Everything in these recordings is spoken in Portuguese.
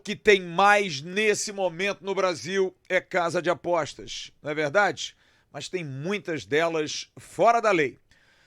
que tem mais nesse momento no Brasil é casa de apostas, não é verdade? Mas tem muitas delas fora da lei.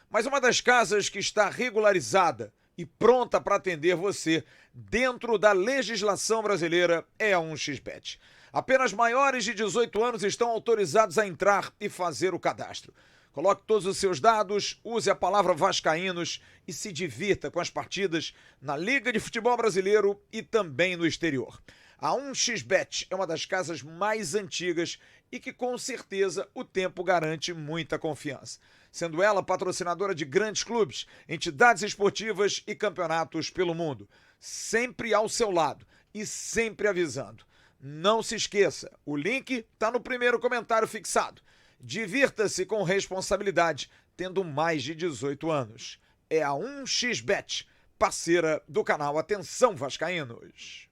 Mas uma das casas que está regularizada e pronta para atender você dentro da legislação brasileira é a 1xBet. Apenas maiores de 18 anos estão autorizados a entrar e fazer o cadastro. Coloque todos os seus dados, use a palavra Vascaínos e se divirta com as partidas na Liga de Futebol Brasileiro e também no exterior. A 1xBet é uma das casas mais antigas e que com certeza o tempo garante muita confiança. Sendo ela patrocinadora de grandes clubes, entidades esportivas e campeonatos pelo mundo. Sempre ao seu lado e sempre avisando. Não se esqueça, o link está no primeiro comentário fixado. Divirta-se com responsabilidade, tendo mais de 18 anos. É a 1xBet, parceira do canal Atenção Vascaínos.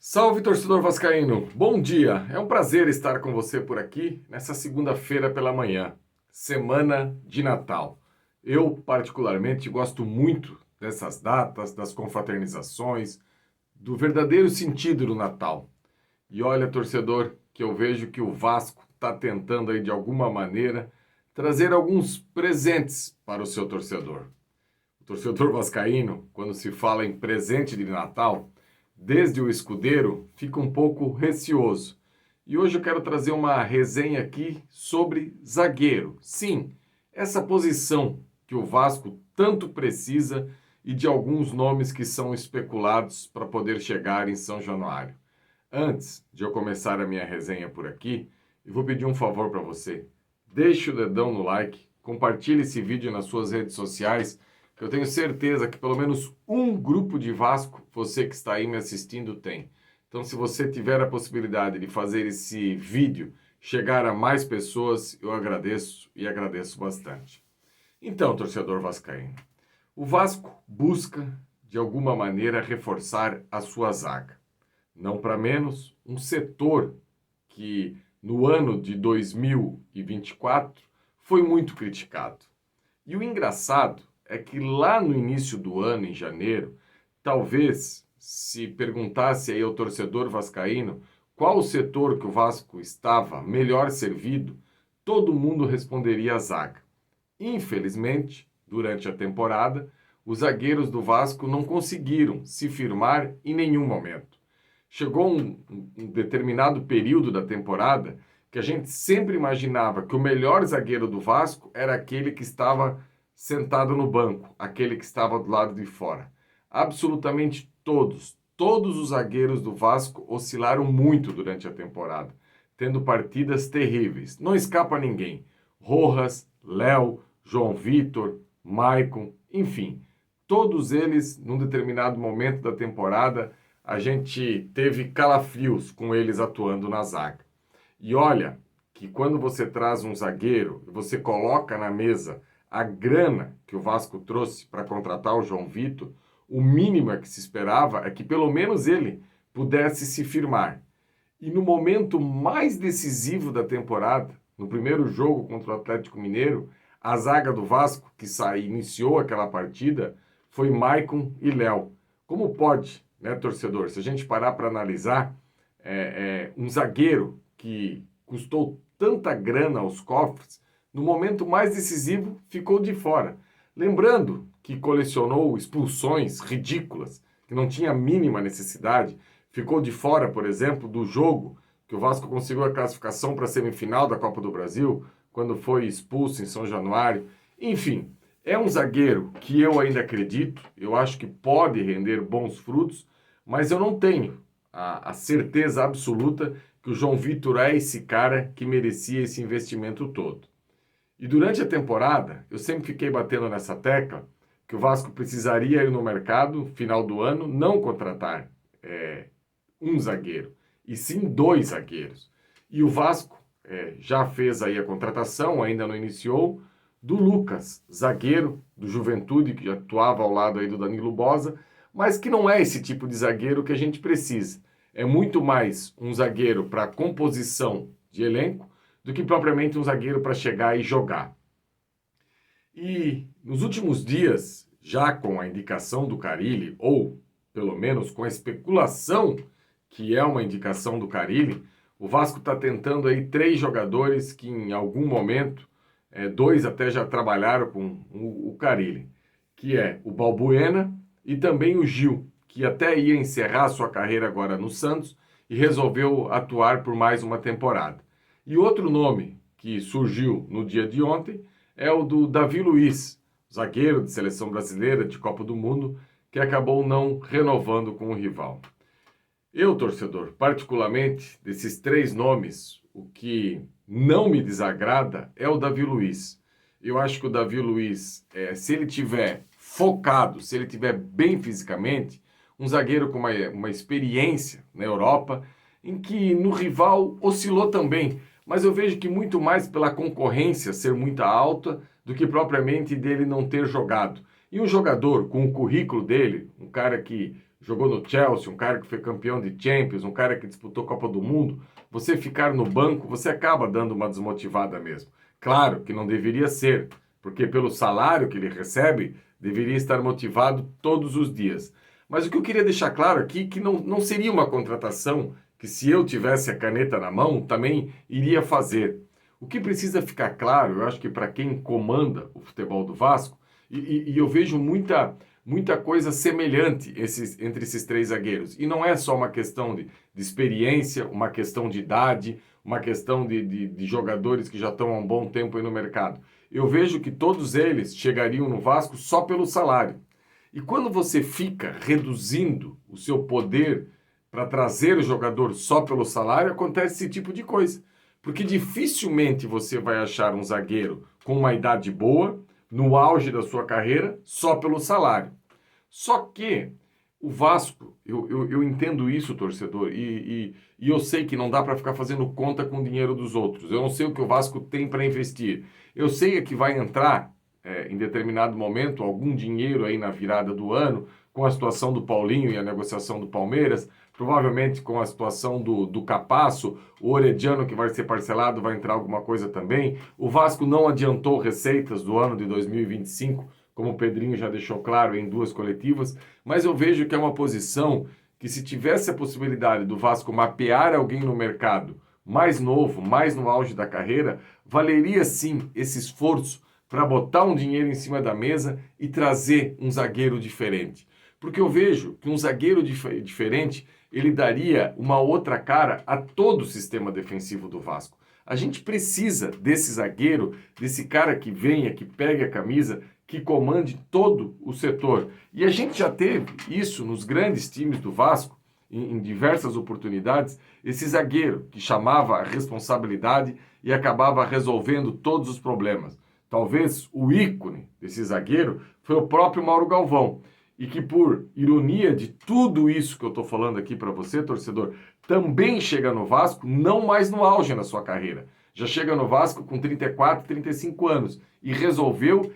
Salve, torcedor vascaíno! Bom dia! É um prazer estar com você por aqui nessa segunda-feira pela manhã, semana de Natal. Eu, particularmente, gosto muito dessas datas, das confraternizações, do verdadeiro sentido do Natal. E olha, torcedor, que eu vejo que o Vasco está tentando aí de alguma maneira trazer alguns presentes para o seu torcedor. O torcedor vascaíno, quando se fala em presente de Natal, desde o escudeiro, fica um pouco receoso. E hoje eu quero trazer uma resenha aqui sobre zagueiro. Sim, essa posição que o Vasco tanto precisa e de alguns nomes que são especulados para poder chegar em São Januário. Antes de eu começar a minha resenha por aqui, eu vou pedir um favor para você. Deixe o dedão no like, compartilhe esse vídeo nas suas redes sociais, que eu tenho certeza que pelo menos um grupo de Vasco, você que está aí me assistindo, tem. Então, se você tiver a possibilidade de fazer esse vídeo chegar a mais pessoas, eu agradeço e agradeço bastante. Então, torcedor vascaíno, o Vasco busca, de alguma maneira, reforçar a sua zaga. Não para menos, um setor que no ano de 2024 foi muito criticado. E o engraçado é que lá no início do ano, em janeiro, talvez se perguntasse aí ao torcedor vascaíno qual o setor que o Vasco estava melhor servido, todo mundo responderia a zaga. Infelizmente, durante a temporada, os zagueiros do Vasco não conseguiram se firmar em nenhum momento. Chegou um determinado período da temporada que a gente sempre imaginava que o melhor zagueiro do Vasco era aquele que estava sentado no banco, aquele que estava do lado de fora. Absolutamente todos os zagueiros do Vasco oscilaram muito durante a temporada, tendo partidas terríveis. Não escapa ninguém. Rojas, Léo, João Vitor, Maicon, enfim, todos eles, num determinado momento da temporada, a gente teve calafrios com eles atuando na zaga. E olha que quando você traz um zagueiro e você coloca na mesa a grana que o Vasco trouxe para contratar o João Vitor, o mínimo que se esperava é que pelo menos ele pudesse se firmar. E no momento mais decisivo da temporada, no primeiro jogo contra o Atlético Mineiro, a zaga do Vasco, que iniciou aquela partida, foi Maicon e Léo. Como pode, né, torcedor? Se a gente parar para analisar, um zagueiro que custou tanta grana aos cofres, no momento mais decisivo ficou de fora. Lembrando que colecionou expulsões ridículas, que não tinha a mínima necessidade, ficou de fora, por exemplo, do jogo que o Vasco conseguiu a classificação para a semifinal da Copa do Brasil, quando foi expulso em São Januário. Enfim, é um zagueiro que eu ainda acredito, eu acho que pode render bons frutos, mas eu não tenho a certeza absoluta que o João Vitor é esse cara que merecia esse investimento todo. E durante a temporada, eu sempre fiquei batendo nessa tecla que o Vasco precisaria ir no mercado, final do ano, não contratar um zagueiro, e sim 2 zagueiros. E o Vasco já fez aí a contratação, ainda não iniciou, do Lucas, zagueiro do Juventude, que atuava ao lado aí do Danilo Boza, mas que não é esse tipo de zagueiro que a gente precisa. É muito mais um zagueiro para composição de elenco do que propriamente um zagueiro para chegar e jogar. E nos últimos dias, já com a indicação do Carille, ou pelo menos com a especulação que é uma indicação do Carille, o Vasco está tentando aí 3 jogadores que em algum momento, 2 até já trabalharam com o Carille, que é o Balbuena e também o Gil, que até ia encerrar sua carreira agora no Santos e resolveu atuar por mais uma temporada. E outro nome que surgiu no dia de ontem é o do Davi Luiz, zagueiro de seleção brasileira de Copa do Mundo, que acabou não renovando com o rival. Eu, torcedor, particularmente, desses 3 nomes, o que não me desagrada é o Davi Luiz. Eu acho que o Davi Luiz, se ele tiver focado, se ele tiver bem fisicamente, um zagueiro com uma experiência na Europa, em que no rival oscilou também, mas eu vejo que muito mais pela concorrência ser muito alta do que propriamente dele não ter jogado. E um jogador com o currículo dele, um cara que jogou no Chelsea, um cara que foi campeão de Champions, um cara que disputou Copa do Mundo, você ficar no banco, você acaba dando uma desmotivada mesmo. Claro que não deveria ser, porque pelo salário que ele recebe, deveria estar motivado todos os dias. Mas o que eu queria deixar claro aqui, que não seria uma contratação que se eu tivesse a caneta na mão, também iria fazer. O que precisa ficar claro, eu acho que para quem comanda o futebol do Vasco, e eu vejo muita coisa semelhante entre esses 3 zagueiros. E não é só uma questão de experiência, uma questão de idade, uma questão de jogadores que já estão há um bom tempo aí no mercado. Eu vejo que todos eles chegariam no Vasco só pelo salário. E quando você fica reduzindo o seu poder para trazer o jogador só pelo salário, acontece esse tipo de coisa. Porque dificilmente você vai achar um zagueiro com uma idade boa, no auge da sua carreira, só pelo salário. Só que o Vasco, eu entendo isso, torcedor, e eu sei que não dá para ficar fazendo conta com o dinheiro dos outros. Eu não sei o que o Vasco tem para investir. Eu sei que vai entrar, em determinado momento, algum dinheiro aí na virada do ano, com a situação do Paulinho e a negociação do Palmeiras, provavelmente com a situação do Capasso, o Orediano que vai ser parcelado, vai entrar alguma coisa também. O Vasco não adiantou receitas do ano de 2025, como o Pedrinho já deixou claro em 2 coletivas, mas eu vejo que é uma posição que, se tivesse a possibilidade do Vasco mapear alguém no mercado mais novo, mais no auge da carreira, valeria sim esse esforço para botar um dinheiro em cima da mesa e trazer um zagueiro diferente. Porque eu vejo que um zagueiro diferente, ele daria uma outra cara a todo o sistema defensivo do Vasco. A gente precisa desse zagueiro, desse cara que venha, que pegue a camisa, que comande todo o setor. E a gente já teve isso nos grandes times do Vasco, em diversas oportunidades, esse zagueiro que chamava a responsabilidade e acabava resolvendo todos os problemas. Talvez o ícone desse zagueiro foi o próprio Mauro Galvão. E que, por ironia de tudo isso que eu estou falando aqui para você, torcedor, também chega no Vasco, não mais no auge na sua carreira. Já chega no Vasco com 34, 35 anos. E resolveu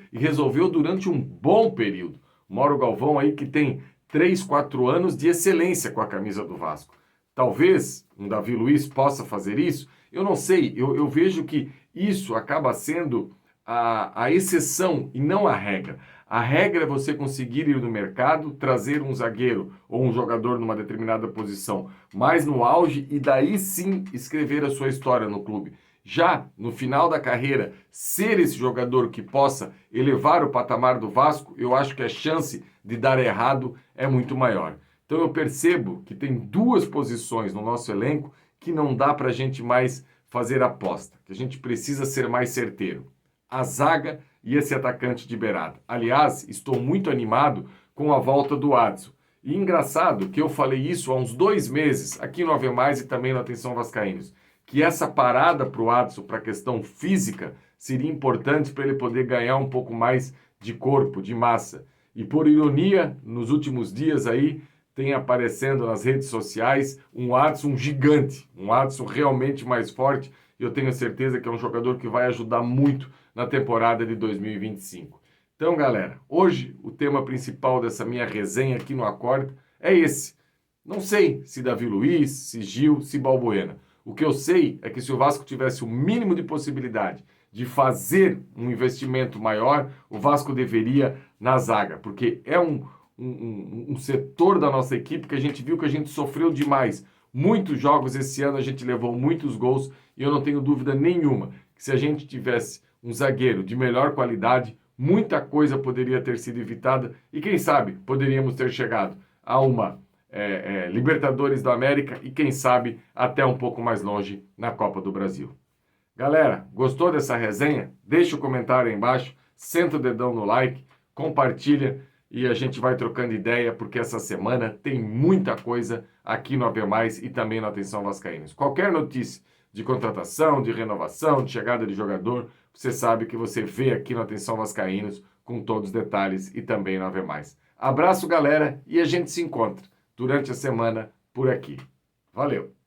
durante um bom período. O Mauro Galvão aí que tem 3, 4 anos de excelência com a camisa do Vasco. Talvez um Davi Luiz possa fazer isso. Eu não sei, eu vejo que isso acaba sendo a exceção e não a regra. A regra é você conseguir ir no mercado, trazer um zagueiro ou um jogador numa determinada posição mais no auge e daí sim escrever a sua história no clube. Já no final da carreira, ser esse jogador que possa elevar o patamar do Vasco, eu acho que a chance de dar errado é muito maior. Então eu percebo que tem 2 posições no nosso elenco que não dá para a gente mais fazer aposta, que a gente precisa ser mais certeiro. A zaga e esse atacante de beirada. Aliás, estou muito animado com a volta do Adson. E engraçado que eu falei isso há uns 2 meses aqui no Ave Mais e também no Atenção Vascaínos, que essa parada para o Adson, para a questão física, seria importante para ele poder ganhar um pouco mais de corpo, de massa. E por ironia, nos últimos dias aí, tem aparecendo nas redes sociais um Adson gigante, um Adson realmente mais forte. E eu tenho certeza que é um jogador que vai ajudar muito na temporada de 2025. Então, galera, hoje o tema principal dessa minha resenha aqui no Acorda é esse. Não sei se Davi Luiz, se Gil, se Balbuena. O que eu sei é que se o Vasco tivesse o mínimo de possibilidade de fazer um investimento maior, o Vasco deveria na zaga, porque é um setor da nossa equipe que a gente viu que a gente sofreu demais. muitos jogos esse ano, a gente levou muitos gols e eu não tenho dúvida nenhuma que se a gente tivesse um zagueiro de melhor qualidade, muita coisa poderia ter sido evitada e quem sabe poderíamos ter chegado a uma Libertadores da América e quem sabe até um pouco mais longe na Copa do Brasil. Galera, gostou dessa resenha? Deixa o comentário aí embaixo, senta o dedão no like, compartilha e a gente vai trocando ideia porque essa semana tem muita coisa aqui no AV+, e também no Atenção Vascaínos. Qualquer notícia de contratação, de renovação, de chegada de jogador, você sabe que você vê aqui no Atenção Vascaínos com todos os detalhes e também no AV+. Abraço, galera, e a gente se encontra durante a semana por aqui. Valeu!